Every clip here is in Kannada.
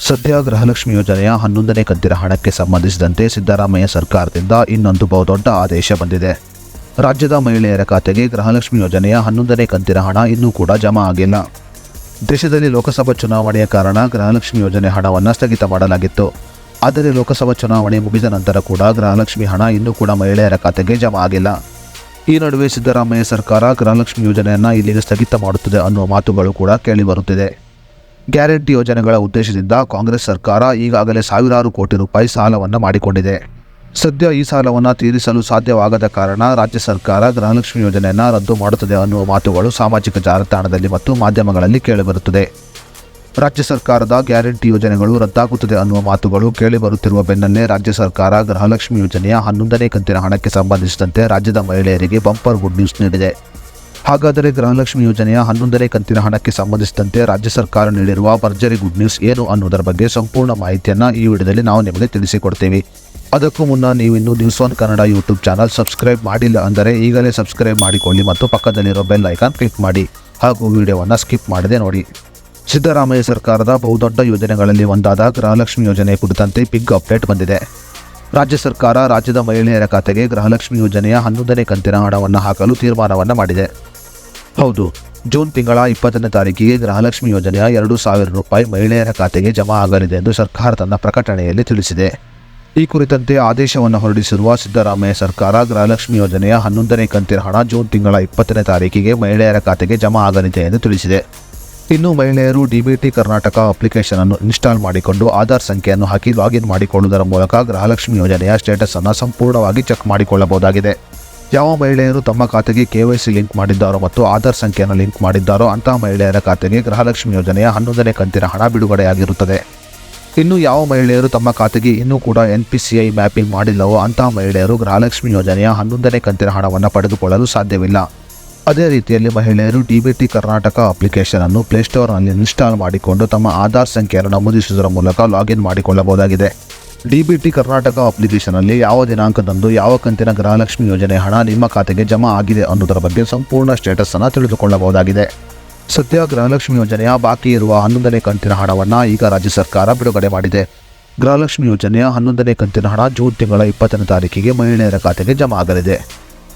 ಸದ್ಯ ಗೃಹಲಕ್ಷ್ಮಿ ಯೋಜನೆಯ 11ನೇ ಕಂತಿನ ಹಣಕ್ಕೆ ಸಂಬಂಧಿಸಿದಂತೆ ಸಿದ್ದರಾಮಯ್ಯ ಸರ್ಕಾರದಿಂದ ಇನ್ನೊಂದು ಬಹುದೊಡ್ಡ ಆದೇಶ ಬಂದಿದೆ. ರಾಜ್ಯದ ಮಹಿಳೆಯರ ಖಾತೆಗೆ ಗೃಹಲಕ್ಷ್ಮಿ ಯೋಜನೆಯ 11ನೇ ಕಂತಿನ ಹಣ ಇನ್ನೂ ಕೂಡ ಜಮಾ ಆಗಿಲ್ಲ. ದೇಶದಲ್ಲಿ ಲೋಕಸಭಾ ಚುನಾವಣೆಯ ಕಾರಣ ಗೃಹಲಕ್ಷ್ಮಿ ಯೋಜನೆ ಹಣವನ್ನು ಸ್ಥಗಿತ ಮಾಡಲಾಗಿತ್ತು. ಆದರೆ ಲೋಕಸಭಾ ಚುನಾವಣೆ ಮುಗಿದ ನಂತರ ಕೂಡ ಗೃಹಲಕ್ಷ್ಮಿ ಹಣ ಇನ್ನೂ ಕೂಡ ಮಹಿಳೆಯರ ಖಾತೆಗೆ ಜಮಾ ಆಗಿಲ್ಲ. ಈ ನಡುವೆ ಸಿದ್ದರಾಮಯ್ಯ ಸರ್ಕಾರ ಗೃಹಲಕ್ಷ್ಮಿ ಯೋಜನೆಯನ್ನು ಇಲ್ಲಿಗೆ ಸ್ಥಗಿತ ಮಾಡುತ್ತದೆ ಅನ್ನುವ ಮಾತುಗಳು ಕೂಡ ಕೇಳಿಬರುತ್ತಿದೆ. ಗ್ಯಾರಂಟಿ ಯೋಜನೆಗಳ ಉದ್ದೇಶದಿಂದ ಕಾಂಗ್ರೆಸ್ ಸರ್ಕಾರ ಈಗಾಗಲೇ ಸಾವಿರಾರು ಕೋಟಿ ರೂಪಾಯಿ ಸಾಲವನ್ನು ಮಾಡಿಕೊಂಡಿದೆ. ಸದ್ಯ ಈ ಸಾಲವನ್ನು ತೀರಿಸಲು ಸಾಧ್ಯವಾಗದ ಕಾರಣ ರಾಜ್ಯ ಸರ್ಕಾರ ಗೃಹಲಕ್ಷ್ಮಿ ಯೋಜನೆಯನ್ನು ರದ್ದು ಮಾಡುತ್ತದೆ ಅನ್ನುವ ಮಾತುಗಳು ಸಾಮಾಜಿಕ ಜಾಲತಾಣದಲ್ಲಿ ಮತ್ತು ಮಾಧ್ಯಮಗಳಲ್ಲಿ ಕೇಳಿಬರುತ್ತದೆ. ರಾಜ್ಯ ಸರ್ಕಾರದ ಗ್ಯಾರಂಟಿ ಯೋಜನೆಗಳು ರದ್ದಾಗುತ್ತದೆ ಅನ್ನುವ ಮಾತುಗಳು ಕೇಳಿಬರುತ್ತಿರುವ ಬೆನ್ನಲ್ಲೇ ರಾಜ್ಯ ಸರ್ಕಾರ ಗೃಹಲಕ್ಷ್ಮಿ ಯೋಜನೆಯ 11ನೇ ಕಂತಿನ ಹಣಕ್ಕೆ ಸಂಬಂಧಿಸಿದಂತೆ ರಾಜ್ಯದ ಮಹಿಳೆಯರಿಗೆ ಬಂಪರ್ ಗುಡ್ ನ್ಯೂಸ್ ನೀಡಿದೆ. ಹಾಗಾದರೆ ಗೃಹಲಕ್ಷ್ಮಿ ಯೋಜನೆಯ 11ನೇ ಕಂತಿನ ಹಣಕ್ಕೆ ಸಂಬಂಧಿಸಿದಂತೆ ರಾಜ್ಯ ಸರ್ಕಾರ ನೀಡಿರುವ ಭರ್ಜರಿ ಗುಡ್ ನ್ಯೂಸ್ ಏನು ಅನ್ನೋದರ ಬಗ್ಗೆ ಸಂಪೂರ್ಣ ಮಾಹಿತಿಯನ್ನು ಈ ವಿಡಿಯೋದಲ್ಲಿ ನಾವು ನಿಮಗೆ ತಿಳಿಸಿಕೊಡ್ತೀವಿ. ಅದಕ್ಕೂ ಮುನ್ನ ನೀವಿನ್ನೂ news one Kannada YouTube channel subscribe ಮಾಡಿಲ್ಲ ಅಂದರೆ ಈಗಲೇ ಸಬ್ಸ್ಕ್ರೈಬ್ ಮಾಡಿಕೊಳ್ಳಿ ಮತ್ತು ಪಕ್ಕದಲ್ಲಿರೋ ಬೆಲ್ ಐಕಾನ್ ಕ್ಲಿಕ್ ಮಾಡಿ ಹಾಗೂ ವಿಡಿಯೋವನ್ನು ಸ್ಕಿಪ್ ಮಾಡದೆ ನೋಡಿ. ಸಿದ್ದರಾಮಯ್ಯ ಸರ್ಕಾರದ ಬಹುದೊಡ್ಡ ಯೋಜನೆಗಳಲ್ಲಿ ಒಂದಾದ ಗೃಹಲಕ್ಷ್ಮಿ ಯೋಜನೆ ಕುರಿತಂತೆ ಬಿಗ್ ಅಪ್ಡೇಟ್ ಬಂದಿದೆ. ರಾಜ್ಯ ಸರ್ಕಾರ ರಾಜ್ಯದ ಮಹಿಳೆಯರ ಖಾತೆಗೆ ಗೃಹಲಕ್ಷ್ಮಿ ಯೋಜನೆಯ 11ನೇ ಕಂತಿನ ಹಣವನ್ನು ಹಾಕಲು ತೀರ್ಮಾನವನ್ನು ಮಾಡಿದೆ. ಹೌದು, ಜೂನ್ ತಿಂಗಳ 20ನೇ ತಾರೀಕಿಗೆ ಗೃಹಲಕ್ಷ್ಮಿ ಯೋಜನೆಯ 2,000 ರೂಪಾಯಿ ಮಹಿಳೆಯರ ಖಾತೆಗೆ ಜಮಾ ಆಗಲಿದೆ ಎಂದು ಸರ್ಕಾರ ತನ್ನ ಪ್ರಕಟಣೆಯಲ್ಲಿ ತಿಳಿಸಿದೆ. ಈ ಕುರಿತಂತೆ ಆದೇಶವನ್ನು ಹೊರಡಿಸಿರುವ ಸಿದ್ದರಾಮಯ್ಯ ಸರ್ಕಾರ ಗೃಹಲಕ್ಷ್ಮಿ ಯೋಜನೆಯ 11ನೇ ಕಂತಿನ ಹಣ ಜೂನ್ ತಿಂಗಳ 20ನೇ ತಾರೀಕಿಗೆ ಮಹಿಳೆಯರ ಖಾತೆಗೆ ಜಮಾ ಆಗಲಿದೆ ಎಂದು ತಿಳಿಸಿದೆ. ಇನ್ನು ಮಹಿಳೆಯರು ಡಿಬಿಟಿ ಕರ್ನಾಟಕ ಅಪ್ಲಿಕೇಶನ್ ಅನ್ನು ಇನ್ಸ್ಟಾಲ್ ಮಾಡಿಕೊಂಡು ಆಧಾರ್ ಸಂಖ್ಯೆಯನ್ನು ಹಾಕಿ ಲಾಗಿನ್ ಮಾಡಿಕೊಳ್ಳುವುದರ ಮೂಲಕ ಗೃಹಲಕ್ಷ್ಮಿ ಯೋಜನೆಯ ಸ್ಟೇಟಸ್ ಅನ್ನು ಸಂಪೂರ್ಣವಾಗಿ ಚೆಕ್ ಮಾಡಿಕೊಳ್ಳಬಹುದಾಗಿದೆ. ಯಾವ ಮಹಿಳೆಯರು ತಮ್ಮ ಖಾತೆಗೆ KYC ಲಿಂಕ್ ಮಾಡಿದ್ದಾರೋ ಮತ್ತು ಆಧಾರ್ ಸಂಖ್ಯೆಯನ್ನು ಲಿಂಕ್ ಮಾಡಿದ್ದಾರೋ ಅಂತಹ ಮಹಿಳೆಯರ ಖಾತೆಗೆ ಗೃಹಲಕ್ಷ್ಮಿ ಯೋಜನೆಯ 11ನೇ ಕಂತಿನ ಹಣ ಬಿಡುಗಡೆಯಾಗಿರುತ್ತದೆ. ಇನ್ನು ಯಾವ ಮಹಿಳೆಯರು ತಮ್ಮ ಖಾತೆಗೆ ಇನ್ನೂ ಕೂಡ NPCI ಮ್ಯಾಪಿಂಗ್ ಮಾಡಿಲ್ಲವೋ ಅಂತಹ ಮಹಿಳೆಯರು ಗೃಹಲಕ್ಷ್ಮಿ ಯೋಜನೆಯ 11ನೇ ಕಂತಿನ ಹಣವನ್ನು ಪಡೆದುಕೊಳ್ಳಲು ಸಾಧ್ಯವಿಲ್ಲ. ಅದೇ ರೀತಿಯಲ್ಲಿ ಮಹಿಳೆಯರು ಡಿಬಿಟಿ ಕರ್ನಾಟಕ ಅಪ್ಲಿಕೇಶನ್ ಅನ್ನು ಪ್ಲೇಸ್ಟೋರ್ನಲ್ಲಿ ಇನ್ಸ್ಟಾಲ್ ಮಾಡಿಕೊಂಡು ತಮ್ಮ ಆಧಾರ್ ಸಂಖ್ಯೆಯನ್ನು ನಮೂದಿಸುವುದರ ಮೂಲಕ ಲಾಗಿನ್ ಮಾಡಿಕೊಳ್ಳಬಹುದಾಗಿದೆ. ಡಿಬಿಟಿ ಕರ್ನಾಟಕ ಅಪ್ಲಿಕೇಶನ್ನಲ್ಲಿ ಯಾವ ದಿನಾಂಕದಂದು ಯಾವ ಕಂತಿನ ಗೃಹಲಕ್ಷ್ಮಿ ಯೋಜನೆ ಹಣ ನಿಮ್ಮ ಖಾತೆಗೆ ಜಮಾ ಆಗಿದೆ ಅನ್ನೋದರ ಬಗ್ಗೆ ಸಂಪೂರ್ಣ ಸ್ಟೇಟಸ್ ಅನ್ನು ತಿಳಿದುಕೊಳ್ಳಬಹುದಾಗಿದೆ. ಸದ್ಯ ಗೃಹಲಕ್ಷ್ಮಿ ಯೋಜನೆಯ ಬಾಕಿ ಇರುವ 11ನೇ ಕಂತಿನ ಹಣವನ್ನು ಈಗ ರಾಜ್ಯ ಸರ್ಕಾರ ಬಿಡುಗಡೆ ಮಾಡಿದೆ. ಗೃಹಲಕ್ಷ್ಮಿ ಯೋಜನೆಯ 11ನೇ ಕಂತಿನ ಹಣ ಜೂನ್ ತಿಂಗಳ 20ನೇ ತಾರೀಕಿಗೆ ಮಹಿಳೆಯರ ಖಾತೆಗೆ ಜಮಾ ಆಗಲಿದೆ.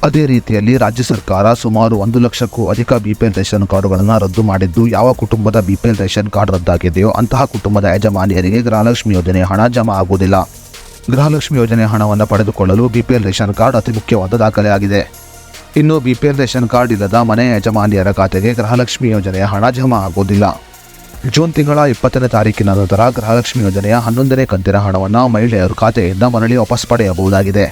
ಅದೇ ರೀತಿಯಲ್ಲಿ ರಾಜ್ಯ ಸರ್ಕಾರ ಸುಮಾರು 1 ಲಕ್ಷಕ್ಕೂ ಅಧಿಕ BPL ರೇಷನ್ ಕಾರ್ಡುಗಳನ್ನು ರದ್ದು ಮಾಡಿದ್ದು, ಯಾವ ಕುಟುಂಬದ BPL ರೇಷನ್ ಕಾರ್ಡ್ ರದ್ದಾಗಿದೆಯೋ ಅಂತಹ ಕುಟುಂಬದ ಯಜಮಾನಿಯರಿಗೆ ಗೃಹಲಕ್ಷ್ಮಿ ಯೋಜನೆಯ ಹಣ ಜಮಾ ಆಗುವುದಿಲ್ಲ. ಗೃಹಲಕ್ಷ್ಮಿ ಯೋಜನೆಯ ಹಣವನ್ನು ಪಡೆದುಕೊಳ್ಳಲು BPL ರೇಷನ್ ಕಾರ್ಡ್ ಅತಿ ಮುಖ್ಯವಾದ ದಾಖಲೆಯಾಗಿದೆ. ಇನ್ನು BPL ರೇಷನ್ ಕಾರ್ಡ್ ಇಲ್ಲದ ಮನೆಯ ಯಜಮಾನಿಯರ ಖಾತೆಗೆ ಗೃಹಲಕ್ಷ್ಮಿ ಯೋಜನೆಯ ಹಣ ಜಮಾ ಆಗುವುದಿಲ್ಲ. ಜೂನ್ ತಿಂಗಳ 20ನೇ ತಾರೀಕಿನ ನಂತರ ಗೃಹಲಕ್ಷ್ಮಿ ಯೋಜನೆಯ 11ನೇ ಕಂತಿನ ಹಣವನ್ನು ಮಹಿಳೆಯರು ಖಾತೆಯಿಂದ ಮರಳಿ ವಾಪಸ್ ಪಡೆಯಬಹುದಾಗಿದೆ.